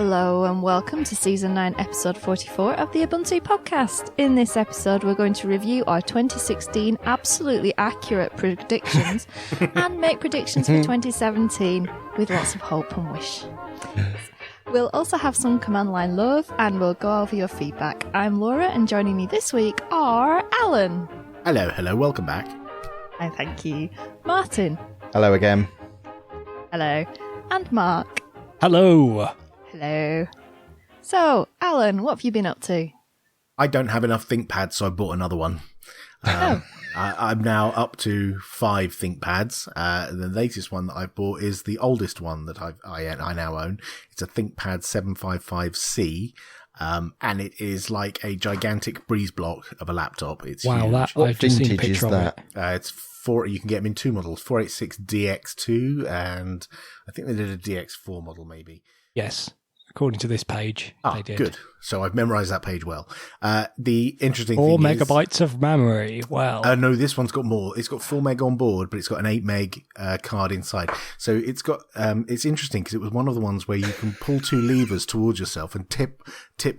Hello and welcome to Season 9, Episode 44 of the Ubuntu Podcast. In this episode, we're going to review our 2016 absolutely accurate predictions and make predictions for 2017 with lots of hope and wish. We'll also have some command line love and we'll go over your feedback. I'm Laura and joining me this week are Alan. Hello, welcome back. And thank you. Martin. Hello again. Hello. And Mark. Hello. Hello. So, Alan, what have you been up to? I don't have enough ThinkPads, so I bought another one. I'm now up to 5 ThinkPads. The latest one that I've bought is the oldest one that I now own. It's a ThinkPad 755C, and it is like a gigantic breeze block of a laptop. It's wow, huge. that What I've just seen a vintage is picture of that? it. It's 4. You can get them in 2 models: 486DX2, and I think they did a DX4 model, maybe. Yes, according to this page, they did. Good. So I've memorized that page well. The interesting 4 thing megabytes of memory. Wow. No, this one's got more. It's got 4 meg on board, but it's got an 8 meg card inside. So it's got. It's interesting because it was one of the ones where you can pull 2 levers towards yourself and tip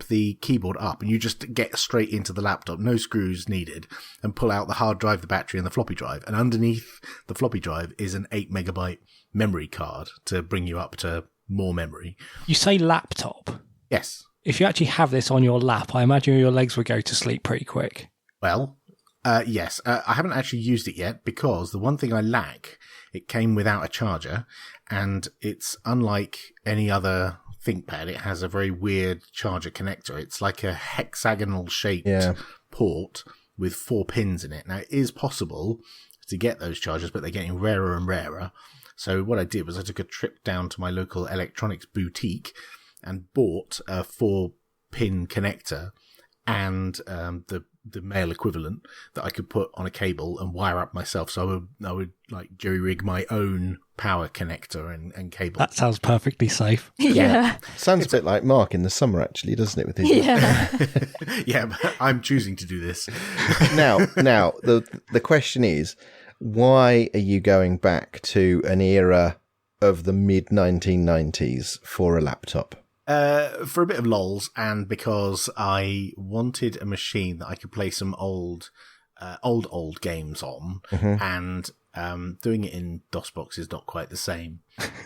the keyboard up, and you just get straight into the laptop, no screws needed, and pull out the hard drive, the battery, and the floppy drive. And underneath the floppy drive is an 8 megabyte memory card to bring you up to more memory. You say laptop. Yes. If you actually have this on your lap, I imagine your legs would go to sleep pretty quick. Well, yes. I haven't actually used it yet because the one thing I lack, it came without a charger, and it's unlike any other ThinkPad. It has a very weird charger connector. It's like a hexagonal shaped port with 4 pins in it. Now, it is possible to get those chargers, but they're getting rarer and rarer. So what I did was I took a trip down to my local electronics boutique and bought a 4-pin connector and the male equivalent that I could put on a cable and wire up myself. So I would like jerry rig my own power connector and cable. That sounds perfectly safe. Yeah. Sounds a bit like Mark in the summer, actually, doesn't it? With his Yeah, but I'm choosing to do this. now, the question is, why are you going back to an era of the mid-1990s for a laptop? For a bit of lols, and because I wanted a machine that I could play some old games on, and doing it in DOSBox is not quite the same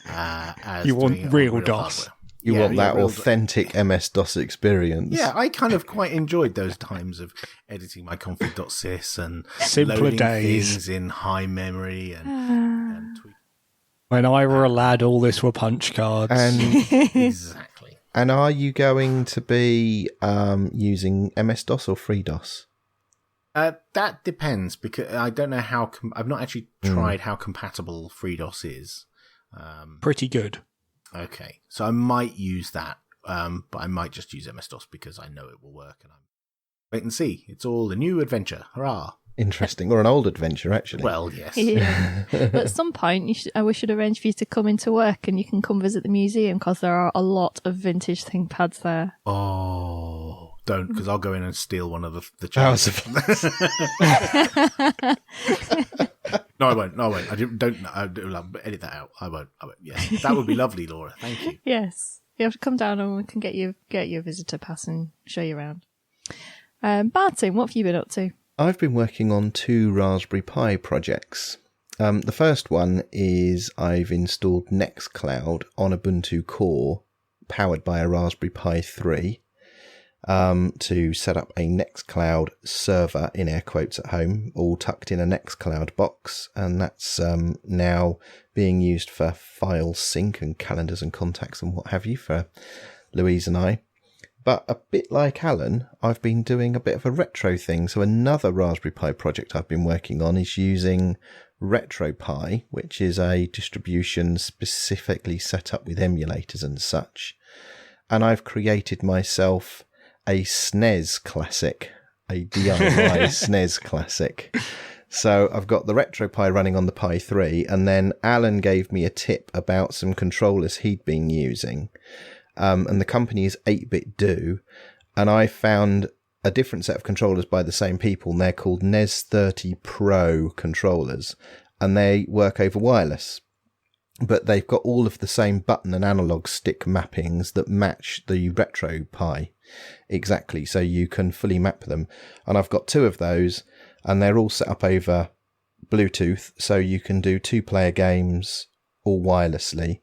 as You doing it want on real DOS. hardware. You want that real authentic MS-DOS experience. Yeah, I kind of quite enjoyed those times of editing my config.sys and Simpler loading days. things in high memory and tweak. When I were a lad, all this were punch cards. And Exactly. and are you going to be using MS-DOS or FreeDOS? That depends, because I don't know how. I've not actually tried how compatible FreeDOS is. Pretty good. Okay, so I might use that, but I might just use MS-DOS because I know it will work. And wait and see. It's all a new adventure. Hurrah! Interesting, or an old adventure, actually. Well, yes. Yeah. But at some point, we should arrange for you to come into work and you can come visit the museum because there are a lot of vintage ThinkPads there. Oh, don't, because I'll go in and steal one of the House chairs. No, I won't. Don't edit that out. I won't. Yes, that would be lovely, Laura. Thank you. Yes. You have to come down and we can get you a visitor pass and show you around. Martin, what have you been up to? I've been working on 2 Raspberry Pi projects. The first one is I've installed Nextcloud on Ubuntu Core, powered by a Raspberry Pi 3, to set up a Nextcloud server, in air quotes, at home, all tucked in a Nextcloud box, and that's now being used for file sync and calendars and contacts and what have you for Louise and I. But a bit like Alan, I've been doing a bit of a retro thing. So another Raspberry Pi project I've been working on is using RetroPie, which is a distribution specifically set up with emulators and such. And I've created myself a SNES classic, a DIY SNES classic. So I've got the RetroPie running on the Pi 3, and then Alan gave me a tip about some controllers he'd been using. And the company is 8BitDo, and I found a different set of controllers by the same people, and they're called NES 30 Pro controllers, and they work over wireless. but they've got all of the same button and analog stick mappings that match the Retro Pi exactly, so you can fully map them. And I've got 2 of those, and they're all set up over Bluetooth, so you can do 2-player games all wirelessly.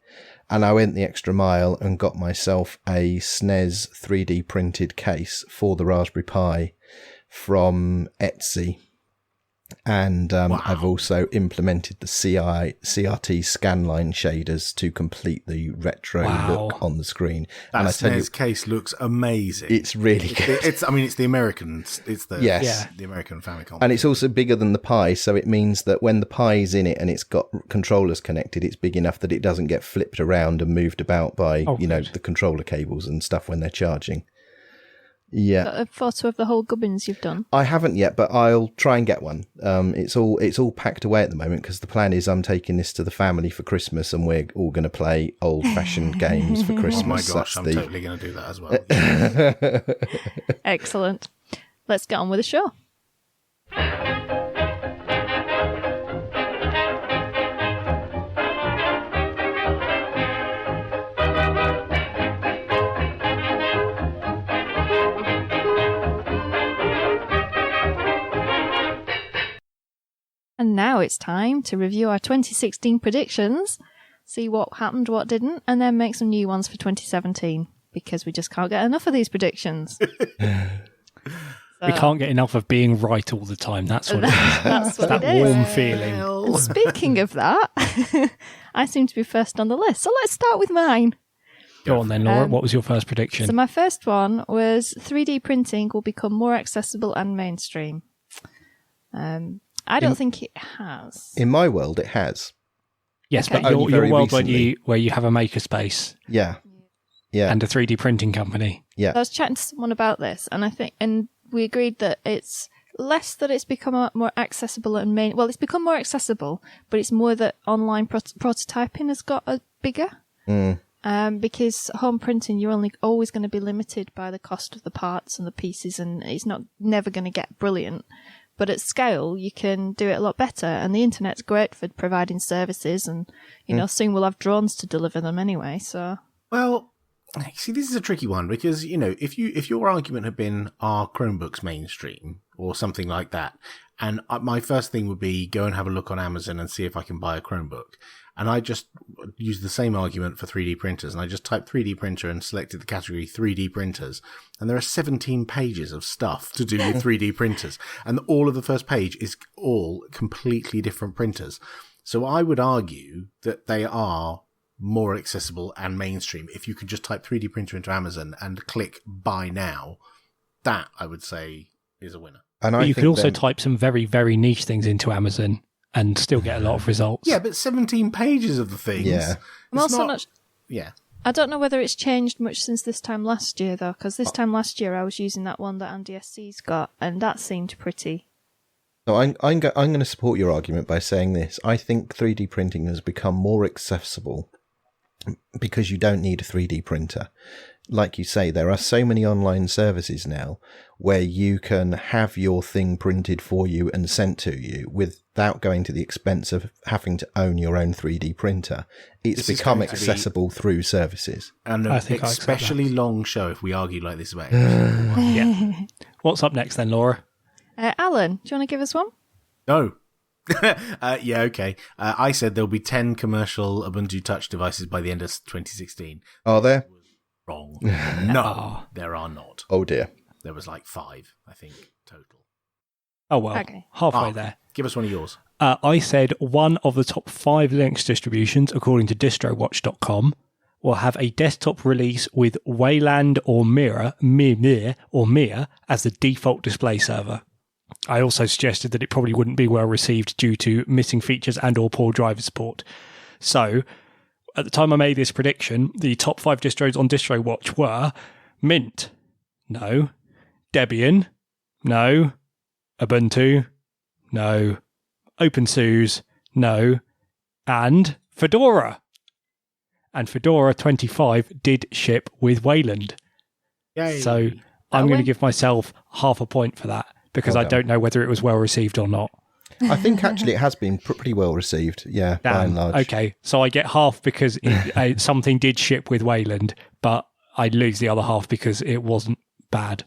And I went the extra mile and got myself a SNES 3D printed case for the Raspberry Pi from Etsy. And I've also implemented the CRT scanline shaders to complete the retro look on the screen. That and I tell you, case looks amazing. It's really good. It's the American. It's the the American Famicom. And it's also bigger than the Pi, so it means that when the Pi's in it and it's got controllers connected, it's big enough that it doesn't get flipped around and moved about by the controller cables and stuff when they're charging. Yeah, Got a photo of the whole gubbins you've done. I haven't yet, but I'll try and get one. It's all packed away at the moment because the plan is I'm taking this to the family for Christmas, and we're all going to play old-fashioned games for Christmas. Oh my gosh, I'm totally going to do that as well. Excellent. Let's get on with the show. And now it's time to review our 2016 predictions, see what happened, what didn't, and then make some new ones for 2017, because we just can't get enough of these predictions. We can't get enough of being right all the time. That's what it is. That's what that it is. warm feeling. And speaking of that, I seem to be first on the list, so let's start with mine. Go on then, Laura. What was your first prediction? So my first one was 3D printing will become more accessible and mainstream. I don't think it has. In my world, it has. Yes, Okay. but your world recently. where you have a makerspace Yeah. and a 3D printing company. Yeah. I was chatting to someone about this, and we agreed that it's less that it's become more accessible and it's become more accessible, but it's more that online prototyping has got bigger. Because home printing, you're only always going to be limited by the cost of the parts and the pieces, and it's never going to get brilliant. But at scale, you can do it a lot better, and the internet's great for providing services, and soon we'll have drones to deliver them anyway. So, well, see, this is a tricky one because if your argument had been are Chromebooks mainstream or something like that, and my first thing would be go and have a look on Amazon and see if I can buy a Chromebook. And I just used the same argument for 3D printers, and I just typed 3D printer and selected the category 3D printers. And there are 17 pages of stuff to do with 3D printers. And all of the first page is all completely different printers. So I would argue that they are more accessible and mainstream. If you could just type 3D printer into Amazon and click buy now, that I would say is a winner. And you could also type some very, very niche things into Amazon and still get a lot of results. Yeah, but 17 pages of the things. Yeah. I'm also not. Yeah. I don't know whether it's changed much since this time last year, though, because this time last year I was using that one that Andy SC's got, and that seemed pretty. No, I'm going to support your argument by saying this. I think 3D printing has become more accessible because you don't need a 3D printer. Like you say, there are so many online services now where you can have your thing printed for you and sent to you without going to the expense of having to own your own 3D printer. It's become accessible through services. And an especially long show if we argue like this about it. Yeah. What's up next then, Laura? Alan, do you want to give us one? No. Yeah, okay. I said there'll be 10 commercial Ubuntu Touch devices by the end of 2016. Are there? Wrong. No, there are not. Oh dear. There was like 5, I think, total. Oh, well, Okay. halfway there. Give us one of yours. I said one of the top 5 Linux distributions, according to distrowatch.com, will have a desktop release with Wayland or Mia as the default display server. I also suggested that it probably wouldn't be well received due to missing features and or poor driver support. So, at the time I made this prediction, the top 5 distros on DistroWatch were Mint, no. Debian, no. Ubuntu, no. OpenSUSE, no. And Fedora. And Fedora 25 did ship with Wayland. Yay. So I'm going to give myself half a point for that because I don't know whether it was well received or not. I think actually it has been pretty well received, yeah, by and large. Okay, so I get half because something did ship with Wayland, but I lose the other half because it wasn't bad.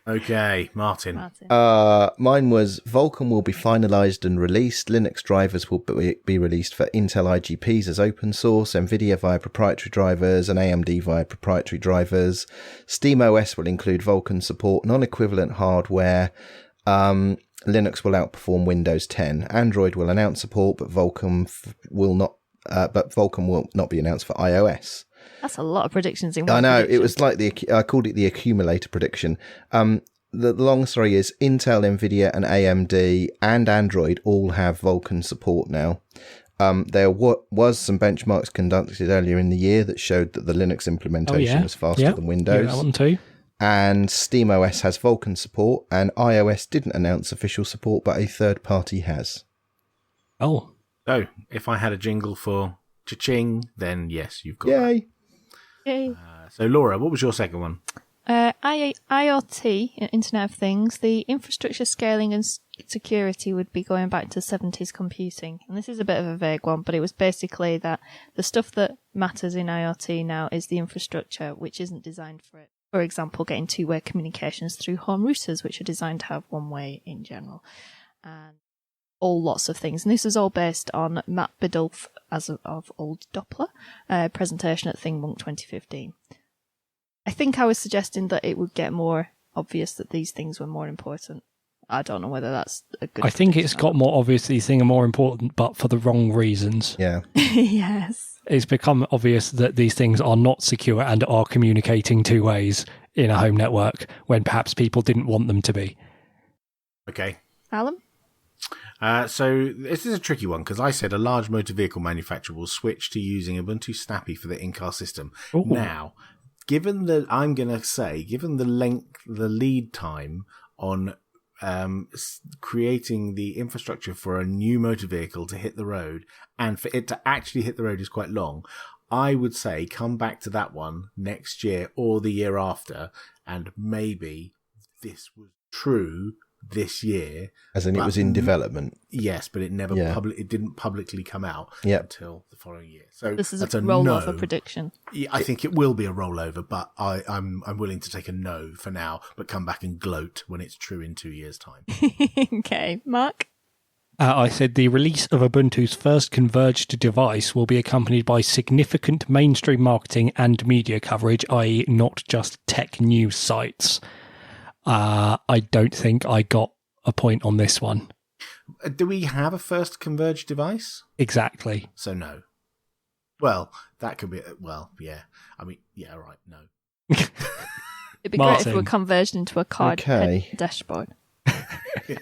Okay, Martin. Mine was Vulkan will be finalised and released. Linux drivers will be released for Intel IGPs as open source, NVIDIA via proprietary drivers, and AMD via proprietary drivers. SteamOS will include Vulkan support, non-equivalent hardware. Linux will outperform Windows 10. Android will announce support, but Vulkan will not. But Vulkan will not be announced for iOS. That's a lot of predictions in one I know, prediction. it was like I called it the accumulator prediction. The long story is Intel, NVIDIA and AMD and Android all have Vulkan support now. There was some benchmarks conducted earlier in the year that showed that the Linux implementation was faster than Windows. Yeah, that one too. And SteamOS has Vulkan support, and iOS didn't announce official support, but a third party has. Oh. So, if I had a jingle for cha-ching, then yes, you've got Yay. that. So, Laura, what was your second one? IoT, Internet of Things, the infrastructure scaling and security would be going back to 70s computing. And this is a bit of a vague one, but it was basically that the stuff that matters in IoT now is the infrastructure which isn't designed for it. For example, getting two-way communications through home routers, which are designed to have one-way in general. And all lots of things. And this is all based on Matt Biddulph, as of Old Doppler, presentation at ThingWonk 2015. I think I was suggesting that it would get more obvious that these things were more important. I don't know whether that's a good... I think it's got more obvious these things are more important, but for the wrong reasons. Yeah. Yes. It's become obvious that these things are not secure and are communicating two ways in a home network when perhaps people didn't want them to be. Okay. Alan? So this is a tricky one because I said a large motor vehicle manufacturer will switch to using Ubuntu Snappy for the in-car system. Ooh. Now, given the lead time on creating the infrastructure for a new motor vehicle to hit the road and for it to actually hit the road is quite long, I would say come back to that one next year or the year after, and maybe this was true this year, as in it was in development. Yes, but it never it didn't publicly come out until the following year. So this is that's a rollover prediction. Yeah, I think it will be a rollover, but I'm willing to take a no for now, but come back and gloat when it's true in 2 years' time. Okay, Mark? I said the release of Ubuntu's first converged device will be accompanied by significant mainstream marketing and media coverage, i.e. not just tech news sites. I don't think I got a point on this one. Do we have a first converged device? Exactly. So no. Well, that could be... Well, yeah. I mean, yeah, right, no. It'd be great if it were converged into a card dashboard.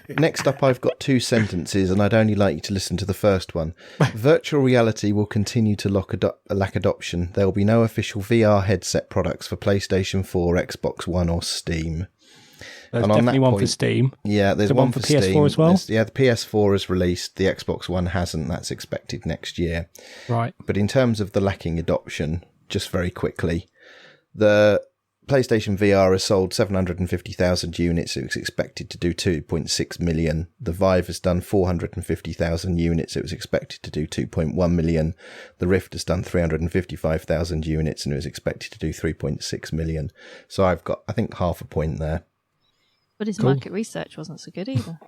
Next up, I've got two sentences, and I'd only like you to listen to the first one. Virtual reality will continue to lack adoption. There will be no official VR headset products for PlayStation 4, Xbox One, or Steam. There's definitely one for Steam. Yeah, there's one for PS4 Steam as well. The PS4 is released. The Xbox One hasn't. That's expected next year. Right. But in terms of the lacking adoption, just very quickly, the PlayStation VR has sold 750,000 units. It was expected to do 2.6 million. The Vive has done 450,000 units. It was expected to do 2.1 million. The Rift has done 355,000 units and it was expected to do 3.6 million. So I've got, I think, half a point there. But his market research wasn't so good either.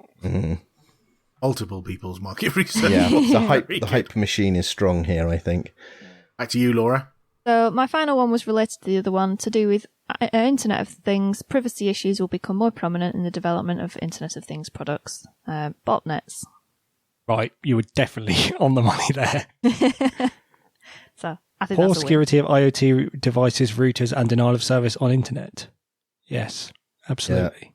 Multiple people's market research. Yeah, the hype machine is strong here, I think. Back to you, Laura. So my final one was related to the other one, to do with Internet of Things. Privacy issues will become more prominent in the development of Internet of Things products. Botnets. Right, you were definitely on the money there. So I think Poor that's security of IoT devices, routers, and denial of service on internet. Yes, absolutely.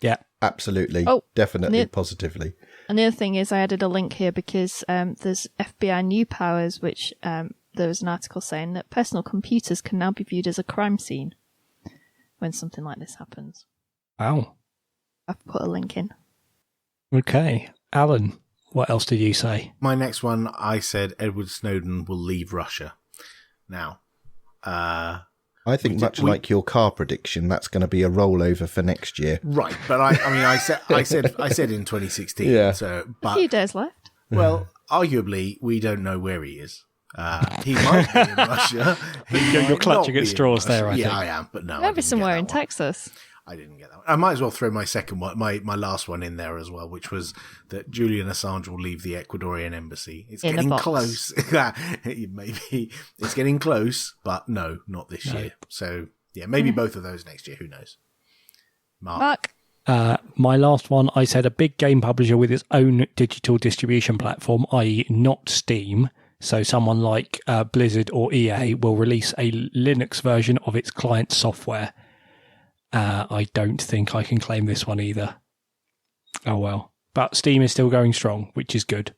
Yeah. Absolutely. Oh, definitely, positively. And the other thing is I added a link here because there's FBI new powers, which there was an article saying that personal computers can now be viewed as a crime scene when something like this happens. Wow. I've put a link in. Okay. Alan, what else did you say? My next one, I said Edward Snowden will leave Russia. Now, I think like your car prediction, that's going to be a rollover for next year. Right, but I said in 2016. Yeah. So, A few days left. Well, arguably, we don't know where he is. He might be in Russia. You're clutching at straws there, I think. Yeah, I am, but no. Maybe somewhere in Texas. I didn't get that one. I might as well throw my second one, my last one in there as well, which was that Julian Assange will leave the Ecuadorian embassy. It's getting close. Maybe it's getting close, but no, not this year. So, yeah, maybe both of those next year. Who knows? Mark? My last one, I said a big game publisher with its own digital distribution platform, i.e. not Steam. So someone like Blizzard or EA will release a Linux version of its client software. I don't think I can claim this one either. Oh well. But Steam is still going strong, which is good.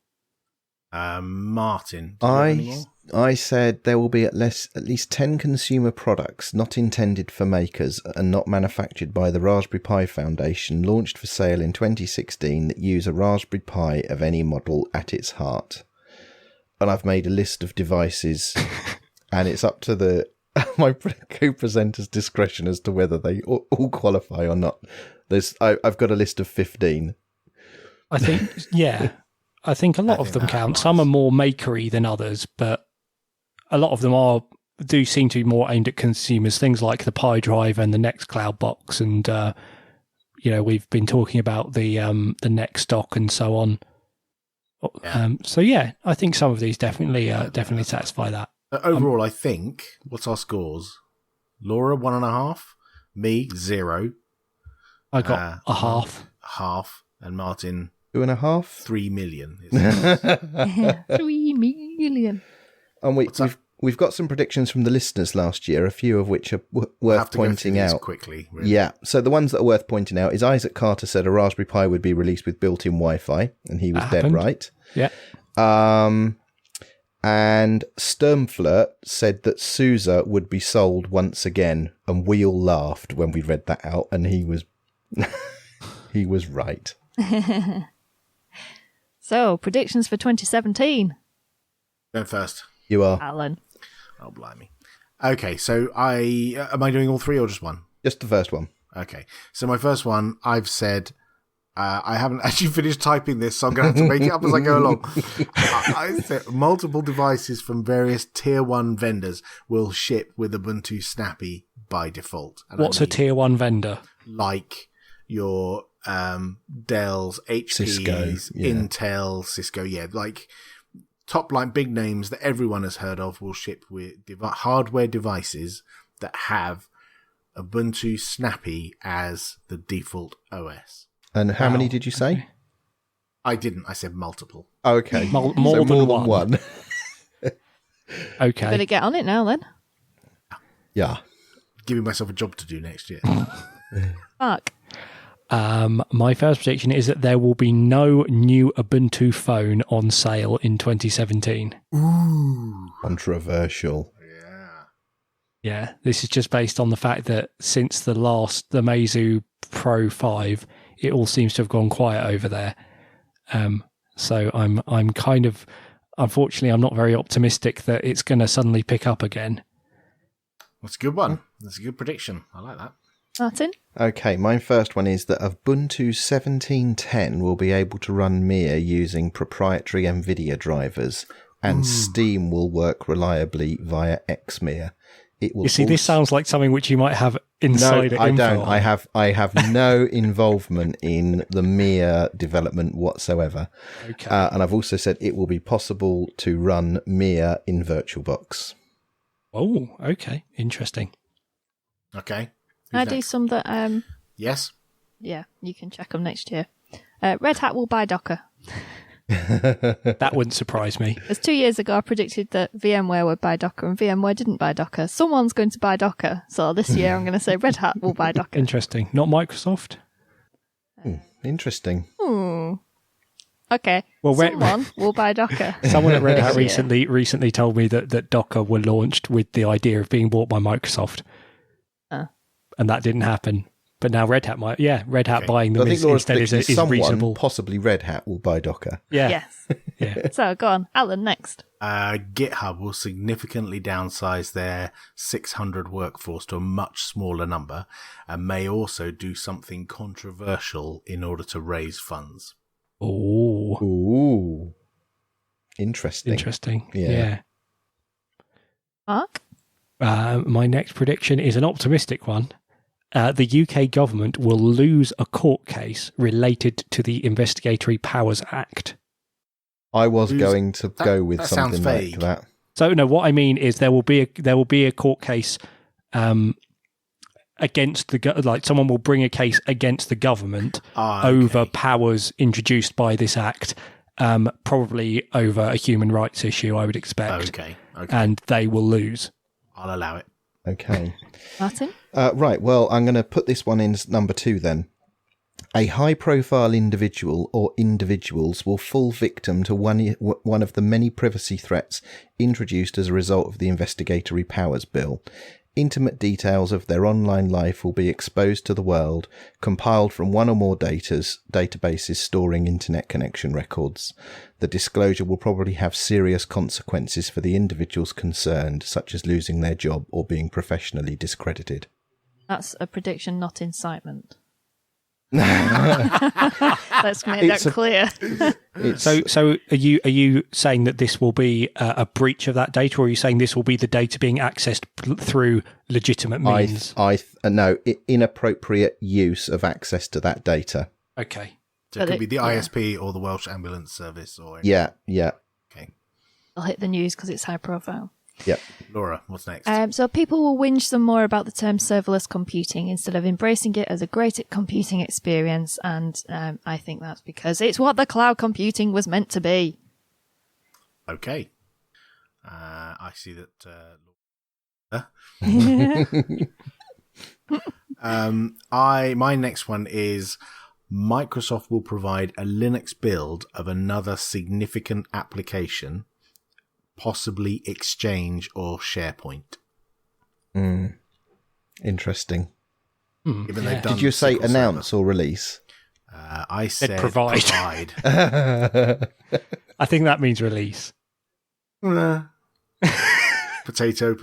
Martin. I said there will be at least 10 consumer products not intended for makers and not manufactured by the Raspberry Pi Foundation launched for sale in 2016 that use a Raspberry Pi of any model at its heart. And I've made a list of devices and it's up to my co-presenter's discretion as to whether they all qualify or not. I've got a list of 15. I think, yeah. I think a lot of them count. Some are more makery than others, but a lot of them do seem to be more aimed at consumers. Things like the Pi Drive and the Nextcloud box, and we've been talking about the Nextdock and so on. So yeah, I think some of these definitely satisfy that. Overall, I think, what's our scores? Laura, 1.5. Me, 0. I got a half. Half. And Martin, 2.5. 3 million. 3 million. And we've got some predictions from the listeners last year, a few of which are worth pointing out. Quickly, really. Yeah, so the ones that are worth pointing out is Isaac Carter said a Raspberry Pi would be released with built-in Wi-Fi, and he was dead right. Yeah. And Sturmflirt said that SUSE would be sold once again, and we all laughed when we read that out, and he was he was right. So, predictions for 2017. Going first. You are. Alan. Oh, blimey. Okay, so am I doing all three or just one? Just the first one. Okay, so my first one, I've said, I haven't actually finished typing this, so I'm going to have to make it up as I go along. I said multiple devices from various tier 1 vendors will ship with Ubuntu Snappy by default. And what's a tier 1 vendor? Like your Dell's, HP's, Cisco, Intel, Cisco, like top line big names that everyone has heard of will ship with hardware devices that have Ubuntu Snappy as the default OS. And how many did you say? I didn't. I said multiple. Okay. More than one. Okay. Better get on it now then. Yeah. Giving myself a job to do next year. Mark. My first prediction is that there will be no new Ubuntu phone on sale in 2017. Ooh. Controversial. Yeah, this is just based on the fact that since the Meizu Pro 5, it all seems to have gone quiet over there. So I'm kind of, unfortunately, I'm not very optimistic that it's going to suddenly pick up again. That's a good one. That's a good prediction. I like that. Martin? Okay, my first one is that Ubuntu 17.10 will be able to run Mia using proprietary NVIDIA drivers, and Steam will work reliably via Xmia. This sounds like something which you might have insider info. No, I don't. I have no involvement in the Mia development whatsoever. Okay. And I've also said it will be possible to run Mia in VirtualBox. Oh, okay. Interesting. Okay. Can I do some that... Yes? Yeah, you can check them next year. Red Hat will buy Docker. That wouldn't surprise me. As 2 years ago, I predicted that VMware would buy Docker, and VMware didn't buy Docker. Someone's going to buy Docker. So this year, I'm going to say Red Hat will buy Docker. Interesting. Not Microsoft? Interesting. Okay. Well, someone will buy Docker. Someone at Red Hat recently told me that Docker were launched with the idea of being bought by Microsoft. And that didn't happen. But now Red Hat might. Yeah, Red Hat buying them instead is reasonable. Possibly Red Hat will buy Docker. Yeah. Yes. Yeah. So go on. Alan, next. GitHub will significantly downsize their 600 workforce to a much smaller number and may also do something controversial in order to raise funds. Ooh. Interesting. Yeah. Mark? My next prediction is an optimistic one. The UK government will lose a court case related to the Investigatory Powers Act. I was going to go with something like that. So no, what I mean is there will be a court case against someone will bring a case against the government over powers introduced by this act, probably over a human rights issue, I would expect. Okay. And they will lose. I'll allow it. Okay. Martin? Right, well, I'm going to put this one in as number 2 then. A high-profile individual or individuals will fall victim to one of the many privacy threats introduced as a result of the Investigatory Powers Bill. Intimate details of their online life will be exposed to the world, compiled from one or more databases storing internet connection records. The disclosure will probably have serious consequences for the individuals concerned, such as losing their job or being professionally discredited. That's a prediction, not incitement. Let's make that clear. So are you saying that this will be a breach of that data, or are you saying this will be the data being accessed through legitimate means? No, inappropriate use of access to that data. Okay. So it could be the ISP or the Welsh Ambulance Service or Yeah. Okay. I'll hit the news because it's high profile. Yep. Laura, what's next? So people will whinge some more about the term serverless computing instead of embracing it as a great computing experience, and I think that's because it's what the cloud computing was meant to be. Okay. I see that. My next one is Microsoft will provide a Linux build of another significant application, possibly Exchange or SharePoint. Interesting. Did you say announce or release? I said provide. I think that means release. Potato.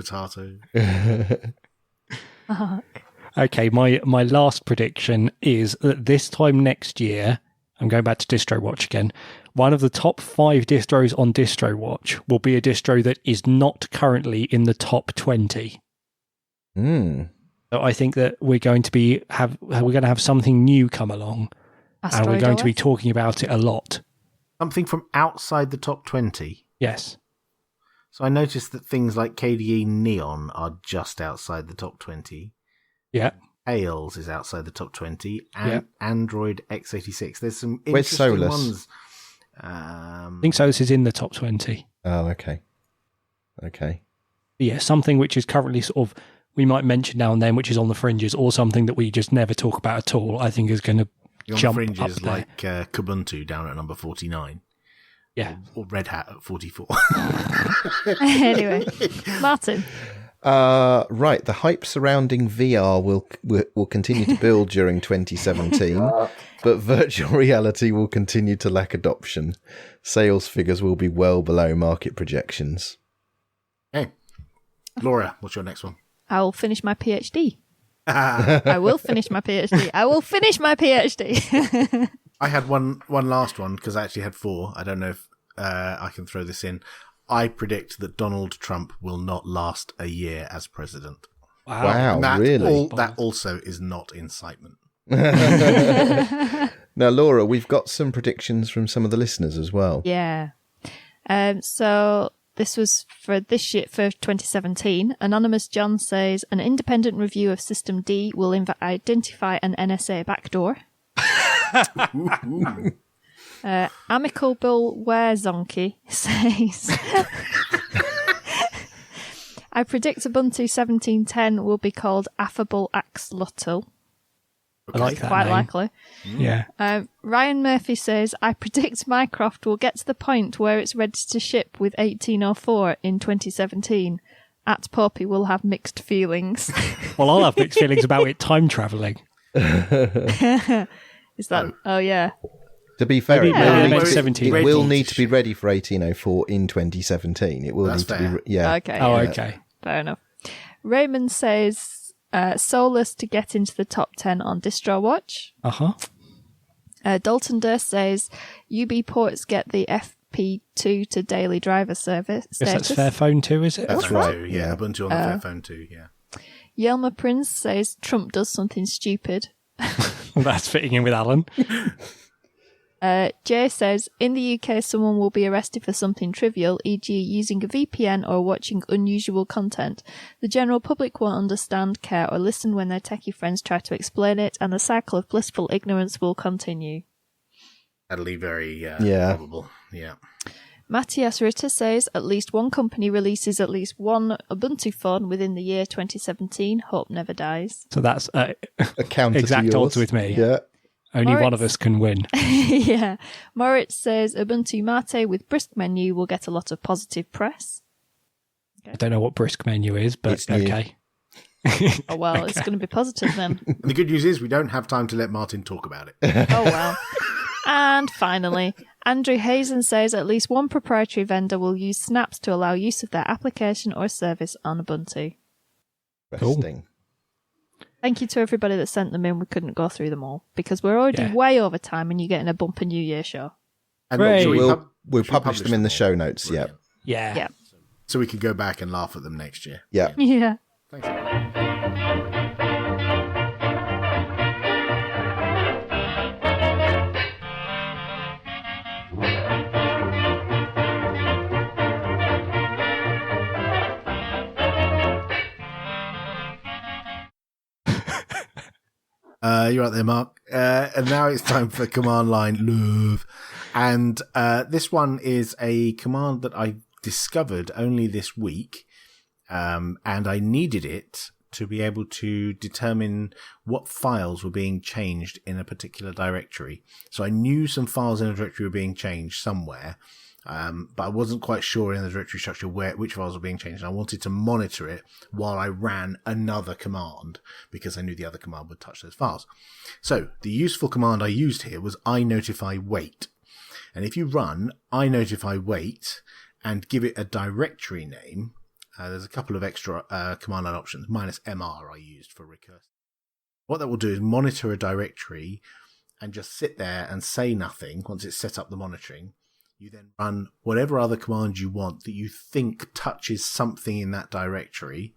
Okay, my last prediction is that this time next year, I'm going back to DistroWatch again, one of the top 5 distros on DistroWatch will be a distro that is not currently in the top 20. So I think that we're going to have something new come along, and we're going to be talking about it a lot. Something from outside the top 20? Yes. So I noticed that things like KDE Neon are just outside the top 20. Yeah. Tails is outside the top 20, and Android x86. There's some Where's interesting Solus? ones. I think Solus is in the top 20. Oh, okay. Yeah, something which is currently sort of, we might mention now and then, which is on the fringes, or something that we just never talk about at all, I think is going to jump on the fringes up there. like Ubuntu down at number 49. Yeah. Or Red Hat at 44. Anyway, Martin. Right, the hype surrounding VR will continue to build during 2017, but virtual reality will continue to lack adoption. Sales figures will be well below market projections. Hey, Laura, what's your next one? I will finish my PhD. I will finish my PhD. I had one last one because I actually had 4. I don't know if I can throw this in. I predict that Donald Trump will not last a year as president. Wow, really? That also is not incitement. Now, Laura, we've got some predictions from some of the listeners as well. Yeah. So this was for this year, for 2017. Anonymous John says, an independent review of System D will identify an NSA backdoor. Amicable Werzonki says, I predict Ubuntu 17.10 will be called Affable Axolotl. I like that Quite name. likely. Yeah. Ryan Murphy says, I predict Mycroft will get to the point where it's ready to ship with 1804 in 2017. At Poppy will have mixed feelings. Well, I'll have mixed feelings about it time travelling. Is that... Oh, yeah. To be fair, Maybe it meant will, 17. it will need to be ready for 1804 in 2017. It will That's need fair. to be, yeah. Okay. Oh, yeah. okay. Fair enough. Raymond says Solus to get into the top 10 on DistroWatch. Uh-huh. Dalton Durst says UB ports get the FP2 to daily driver service Guess that's status. Fairphone too, is it? That's That's right, Too, yeah. yeah. Ubuntu on the Fairphone too, yeah. Yelma Prince says Trump does something stupid. That's fitting in with Alan. Jay says, in the UK, someone will be arrested for something trivial, e.g. using a VPN or watching unusual content. The general public won't understand, care, or listen when their techie friends try to explain it, and the cycle of blissful ignorance will continue. That'll be very Yeah. probable. Yeah. Matthias Ritter says, at least one company releases at least one Ubuntu phone within the year 2017. Hope never dies. So that's A counter exact to yours. odds with me. Yeah. Only one Moritz. of us can win. Yeah. Moritz says, Ubuntu Mate with brisk menu will get a lot of positive press. I don't know what brisk menu is, but It's new. okay. Oh, well, it's going to be positive then. And the good news is we don't have time to let Martin talk about it. Oh, well. And finally, Andrew Hazen says at least one proprietary vendor will use snaps to allow use of their application or service on Ubuntu. Interesting. Thank you to everybody that sent them in. We couldn't go through them all because we're already Yeah. way over time and you're getting a bumper New Year show. And Hooray. should we We'll should we publish them in the all? show notes, yeah. Brilliant. Yeah. Yeah. So we could go back and laugh at them next year. Yeah. Yeah. Thanks. Alan. You're right there, Mark. And now it's time for command line love. And this one is a command that I discovered only this week. And I needed it to be able to determine what files were being changed in a particular directory. So I knew some files in a directory were being changed somewhere. But I wasn't quite sure in the directory structure which files were being changed. And I wanted to monitor it while I ran another command because I knew the other command would touch those files. So the useful command I used here was inotify_wait. And if you run inotify_wait and give it a directory name, there's a couple of extra command line options, -mr I used for recursive. What that will do is monitor a directory and just sit there and say nothing once it's set up the monitoring. You then run whatever other command you want that you think touches something in that directory,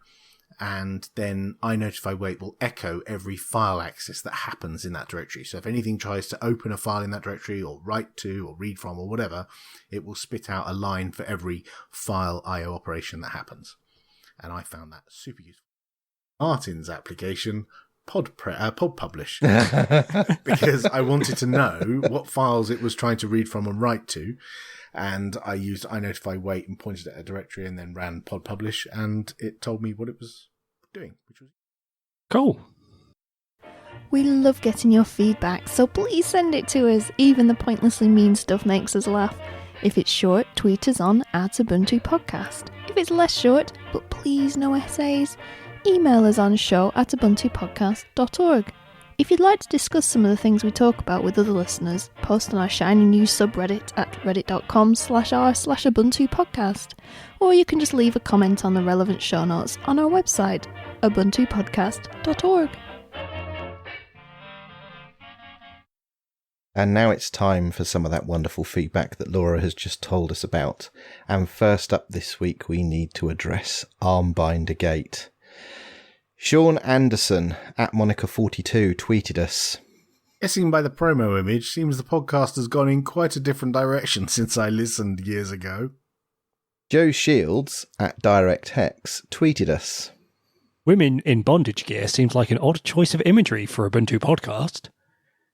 and then inotify_wait will echo every file access that happens in that directory. So if anything tries to open a file in that directory or write to or read from or whatever, it will spit out a line for every file IO operation that happens. And I found that super useful. Martin's application, Pod Publish, because I wanted to know what files it was trying to read from and write to, and I used inotify_wait and pointed at a directory and then ran Pod Publish, and it told me what it was doing, which was Cool. We love getting your feedback, so please send it to us. Even the pointlessly mean stuff makes us laugh. If it's short, tweet us on @Ubuntu Podcast. If it's less short, but please no essays, email us on show@ubuntupodcast.org. If you'd like to discuss some of the things we talk about with other listeners, post on our shiny new subreddit at reddit.com/r/Ubuntu Podcast. Or you can just leave a comment on the relevant show notes on our website, ubuntupodcast.org. And now it's time for some of that wonderful feedback that Laura has just told us about. And first up this week, we need to address Armbindergate. Sean Anderson at Monica42 tweeted us. guessing by the promo image, seems the podcast has gone in quite a different direction since I listened years ago. Joe Shields at DirectHex tweeted us. Women in bondage gear seems like an odd choice of imagery for Ubuntu Podcast.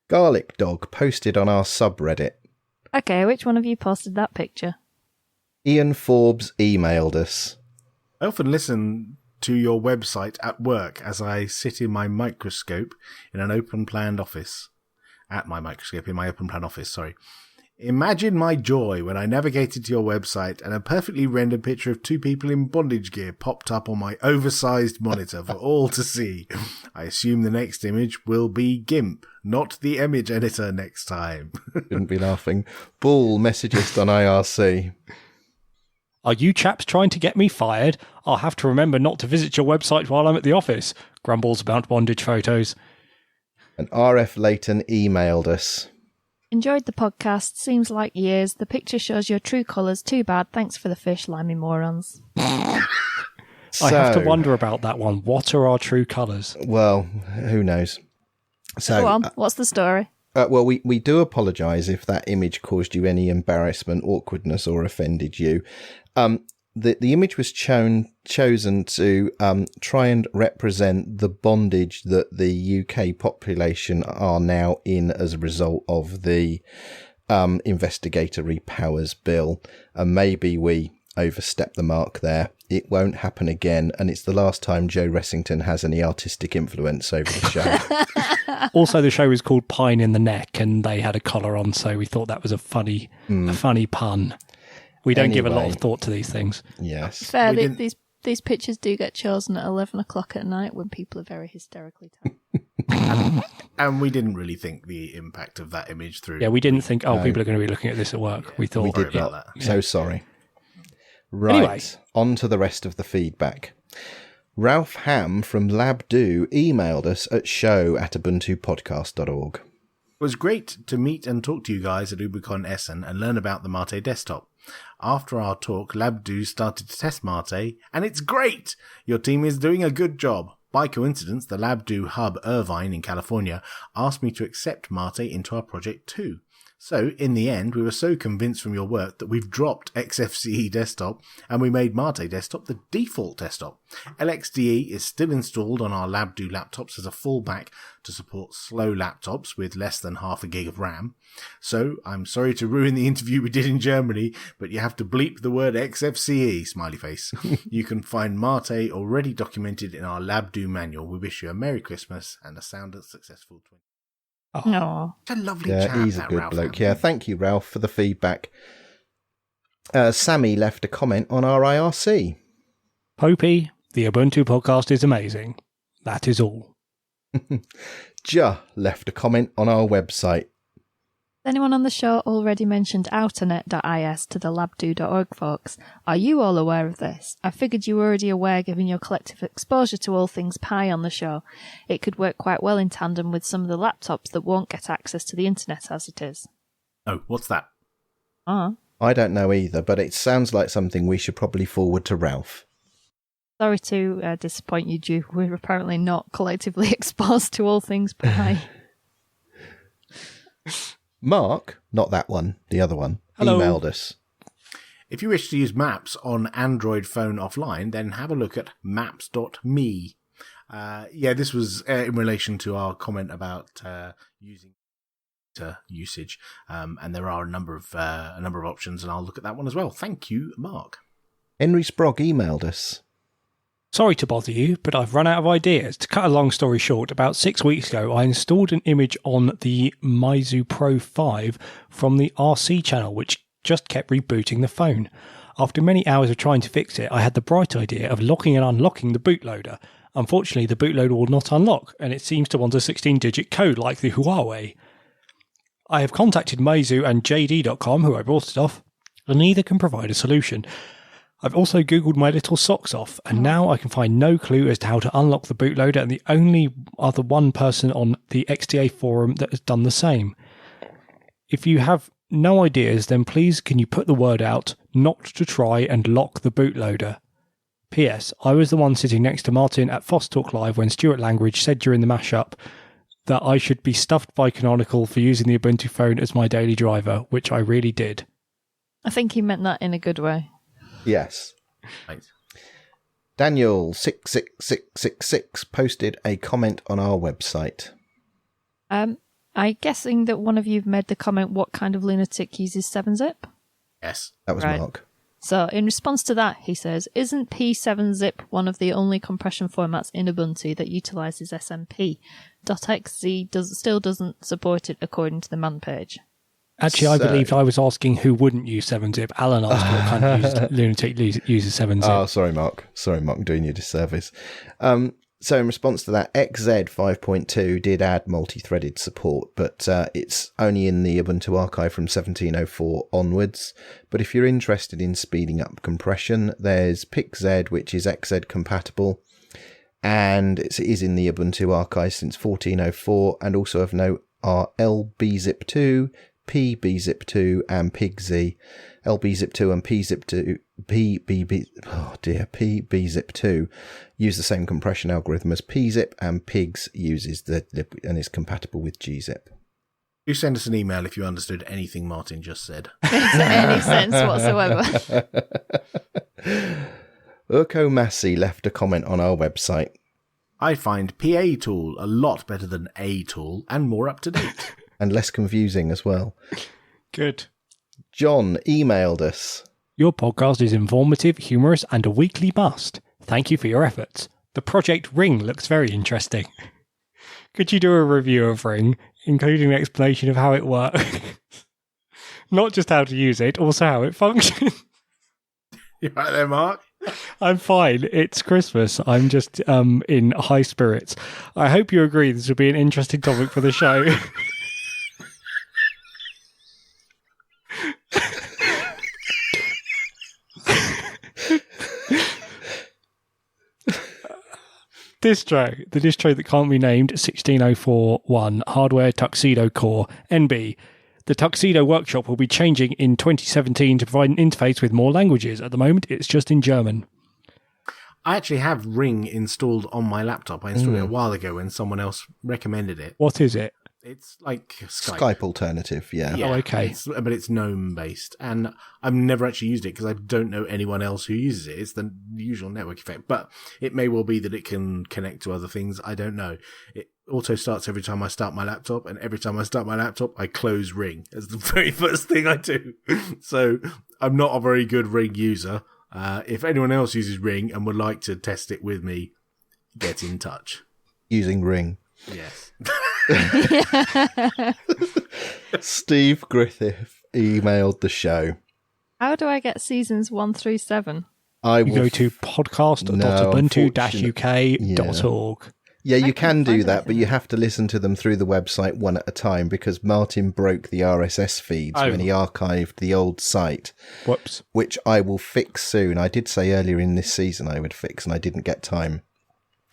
Garlic Dog posted on our subreddit. Okay, which one of you posted that picture? Ian Forbes emailed us. I often listen to your website at work as I sit in my microscope in an open-planned office. At my microscope in my open-plan office, sorry. Imagine my joy when I navigated to your website and a perfectly rendered picture of two people in bondage gear popped up on my oversized monitor for all to see. I assume the next image will be GIMP, not the image editor next time. Shouldn't be laughing. Bull messagist on IRC. Are you chaps trying to get me fired? I'll have to remember not to visit your website while I'm at the office. Grumbles about bondage photos. And RF Layton emailed us. Enjoyed the podcast. Seems like years. The picture shows your true colours. Too bad. Thanks for the fish, limey morons. I have to wonder about that one. What are our true colours? Well, who knows? So, go on. What's the story? Well, we do apologise if that image caused you any embarrassment, awkwardness, or offended you. The image was chosen to try and represent the bondage that the UK population are now in as a result of the investigatory powers bill. And maybe we overstepped the mark there. It won't happen again. And it's the last time Joe Ressington has any artistic influence over the show. Also, the show was called Pine in the Neck, and they had a collar on, so we thought that was a funny pun. We don't give a lot of thought to these things. Yes. Fair, these pictures do get chosen at 11 o'clock at night when people are very hysterically tired. And we didn't really think the impact of that image through. Yeah, we didn't think, people are going to be looking at this at work. Yeah, we thought we did not. that. So sorry. Right, Anyway. on to the rest of the feedback. Ralph Ham from LabDo emailed us at show@ubuntupodcast.org. It was great to meet and talk to you guys at UbuCon Essen and learn about the Mate desktop. After our talk, LabDo started to test Mate, and it's great! Your team is doing a good job. By coincidence, the LabDo hub Irvine in California asked me to accept Mate into our project too. So, in the end, we were so convinced from your work that we've dropped XFCE desktop and we made Mate desktop the default desktop. LXDE is still installed on our LabDo laptops as a fallback to support slow laptops with less than half a gig of RAM. So, I'm sorry to ruin the interview we did in Germany, but you have to bleep the word XFCE, smiley face. You can find Mate already documented in our LabDo manual. We wish you a Merry Christmas and a sound and successful 20. Oh, What a lovely chap, He's a that good Ralph bloke. Hampton. Yeah, thank you, Ralph, for the feedback. Sammy left a comment on our IRC. Popey, the Ubuntu podcast is amazing. That is all. Left a comment on our website. anyone on the show already mentioned outernet.is to the labdo.org folks? Are you all aware of this? I figured you were already aware given your collective exposure to all things Pi on the show. It could work quite well in tandem with some of the laptops that won't get access to the internet as it is. Oh, what's that? I don't know either, but it sounds like something we should probably forward to Ralph. Sorry to disappoint you, Drew. We're apparently not collectively exposed to all things Pi. Mark, not that one, the other one, Hello. emailed us. If you wish to use Maps on Android phone offline, then have a look at maps.me. This was in relation to our comment about using usage, and there are a number of options, and I'll look at that one as well. Thank you, Mark. Henry Sprogg emailed us. Sorry to bother you, but I've run out of ideas. To cut a long story short, about 6 weeks ago, I installed an image on the Meizu Pro 5 from the RC channel, which just kept rebooting the phone. After many hours of trying to fix it, I had the bright idea of locking and unlocking the bootloader. Unfortunately, the bootloader will not unlock, and it seems to want a 16-digit code like the Huawei. I have contacted Meizu and JD.com, who I bought it off, and neither can provide a solution. I've also Googled my little socks off, and now I can find no clue as to how to unlock the bootloader, and the only other one person on the XDA forum that has done the same. If you have no ideas, then please can you put the word out not to try and lock the bootloader. P.S. I was the one sitting next to Martin at Foss Talk Live when Stuart Langridge said during the mashup that I should be stuffed by Canonical for using the Ubuntu phone as my daily driver, which I really did. I think he meant that in a good way. Yes. Right. Daniel 66666 posted a comment on our website. I'm guessing that one of you made the comment, what kind of lunatic uses 7-zip? Yes. That was Right. Mark. So in response to that, he says, isn't P7-zip one of the only compression formats in Ubuntu that utilizes SMP? .exe still doesn't support it according to the man page. Actually, I believed I was asking who wouldn't use 7-zip. Alan asked what kind of lunatic uses 7-zip. Oh, sorry, Mark. I'm doing you a disservice. So in response to that, XZ 5.2 did add multi-threaded support, but it's only in the Ubuntu archive from 1704 onwards. But if you're interested in speeding up compression, there's PicZ, which is XZ compatible, and it is in the Ubuntu archive since 1404, and also of note are LBzip2, PBzip2, and PigZ. LBzip2 and PBzip2 use the same compression algorithm as PZip, and Pigs uses and is compatible with GZip. You send us an email if you understood anything Martin just said. Makes any sense whatsoever. Urko Massey left a comment on our website. I find PA Tool a lot better than A Tool and more up to date. And less confusing as well. Good. John emailed us. Your podcast is informative, humorous, and a weekly must. Thank you for your efforts. The project Ring looks very interesting. Could you do a review of Ring, including an explanation of how it works? Not just how to use it, also how it functions. You right there, Mark? I'm fine. It's Christmas. I'm just in high spirits. I hope you agree this will be an interesting topic for the show. The distro that can't be named, 16041 Hardware Tuxedo Core NB. The Tuxedo Workshop will be changing in 2017 to provide an interface with more languages. At the moment, it's just in German. I actually have Ring installed on my laptop. I installed it a while ago when someone else recommended it. What is it? It's like Skype. Skype alternative, yeah. Oh, okay. But it's GNOME-based, and I've never actually used it because I don't know anyone else who uses it. It's the usual network effect, but it may well be that it can connect to other things. I don't know. It auto starts every time I start my laptop, and every time I start my laptop, I close Ring. It's the very first thing I do. So I'm not a very good Ring user. If anyone else uses Ring and would like to test it with me, get in touch. Using Ring. Yes. Steve Griffith emailed the show. How do I get seasons 1 through 7? You go to podcast.ubuntu-uk.org. Yeah, you I can can't do find that, but anything. you have to listen to them through the website one at a time because Martin broke the RSS feeds when he archived the old site. Whoops. Which I will fix soon. I did say earlier in this season I would fix, and I didn't get time.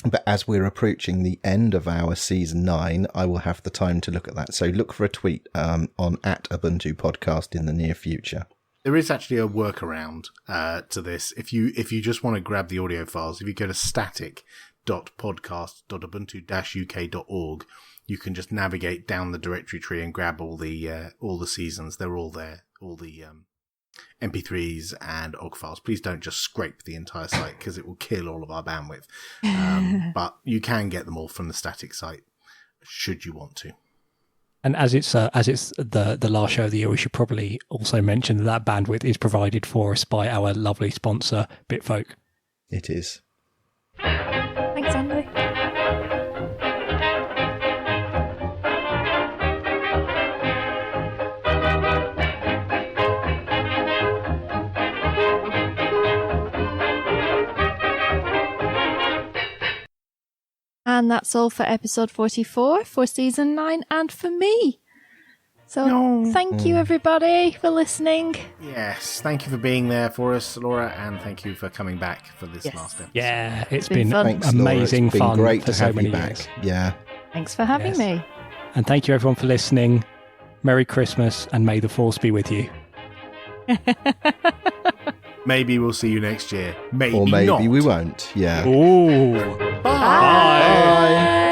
But as we're approaching the end of our season 9, I will have the time to look at that. So look for a tweet on @Ubuntu Podcast in the near future. There is actually a workaround to this. If you just want to grab the audio files, if you go to static.podcast.ubuntu-uk.org, you can just navigate down the directory tree and grab all the seasons. They're all there, all the MP3s and OGG files. Please don't just scrape the entire site because it will kill all of our bandwidth. But you can get them all from the static site, should you want to. And as it's the last show of the year, we should probably also mention that bandwidth is provided for us by our lovely sponsor, Bitfolk. It is. Thanks, Andy. And that's all for episode 44 for season 9 and for me. So thank you everybody for listening. Yes, thank you for being there for us, Laura, and thank you for coming back for this last episode. Yeah, it's been been fun. Thanks, Laura. amazing It's been fun great for to so have many you back. years. Yeah. Thanks for having Yes. me. And thank you everyone for listening. Merry Christmas and may the force be with you. Maybe we'll see you next year. Maybe Or maybe not. we won't. Yeah. Ooh. Bye. Bye.